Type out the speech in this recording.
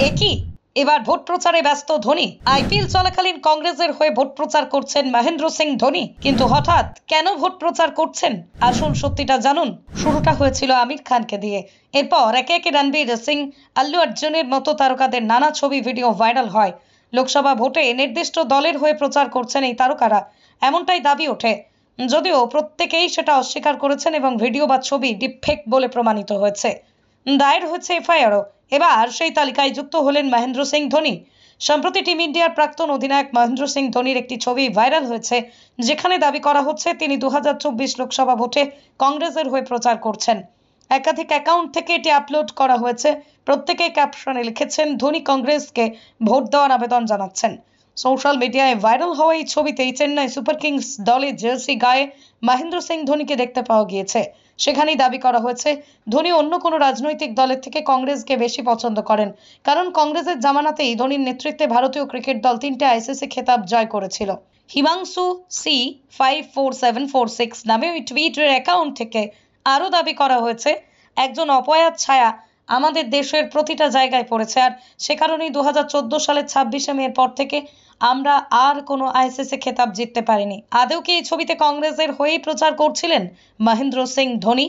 একই এবার ভোট প্রচারে ব্যস্ত ধোনি। আইপিএল চলাকালীন কংগ্রেসের হয়ে ভোট প্রচার করছেন মহেন্দ্র সিং ধোনি, কিন্তু হঠাৎ কেন ভোট প্রচার করছেন আসল সত্যিটা জানুন। শুরুটা হয়েছিল আমির খানকে দিয়ে, এরপর একে একে রণবীর সিং, আল্লু অর্জুনের মতো তারকাদের নানা ছবি ভিডিও ভাইরাল হয়। লোকসভা ভোটে নির্দিষ্ট দলের হয়ে প্রচার করছেন এই তারকারা, এমনটাই দাবি ওঠে, যদিও প্রত্যেকেই সেটা অস্বীকার করেছেন এবং ভিডিও বা ছবি ডিপফেক বলে প্রমাণিত হয়েছে। দায়ের হয়েছে এফআইআরও। এবার সেই তালিকায় যুক্ত হলেন মহেন্দ্র সিং ধোনি। সম্প্রতি টিম ইন্ডিয়ার প্রাক্তন অধিনায়ক মহেন্দ্র সিং ধোনির একটি ছবি ভাইরাল হয়েছে, যেখানে দাবি করা হচ্ছে তিনি 2024 লোকসভা ভোটে কংগ্রেসের হয়ে প্রচার করছেন। একাধিক অ্যাকাউন্ট থেকে এটি আপলোড করা হয়েছে। প্রত্যেকে ক্যাপশনে লিখেছেন ধোনি কংগ্রেসকে ভোট দেওয়ার আবেদন জানাচ্ছেন। সোশ্যাল মিডিয়ায় ভাইরাল হওয়া এই ছবিতেই চেন্নাই সুপার কিংস দলের জার্সি গায়ে মহেন্দ্র সিং ধোনিকে দেখতে পাওয়া গিয়েছে। সেখানেই দাবি করা হয়েছে ধোনি অন্য কোনো রাজনৈতিক দলের থেকে কংগ্রেসকে বেশি পছন্দ করেন, কারণ কংগ্রেসের জামানাতেই ধোনির নেতৃত্বে ভারতীয় ক্রিকেট দল 3টে আইসিসি খেতাব জয় করেছিল। হিমাংশু সি 54746 নামে ওই টুইটার অ্যাকাউন্ট থেকে আরও দাবি করা হয়েছে একজন অপয়ার ছায়া আমাদের দেশের প্রতিটা জায়গায় পড়েছে, আর সে কারণেই 2014 সালের 26শে মের পর থেকে আমরা আর কোনো আইসিসি খেতাব জিততে পারিনি। আদৌ কি এই ছবিতে কংগ্রেসের হয়েই প্রচার করছিলেন মহেন্দ্র সিং ধোনি?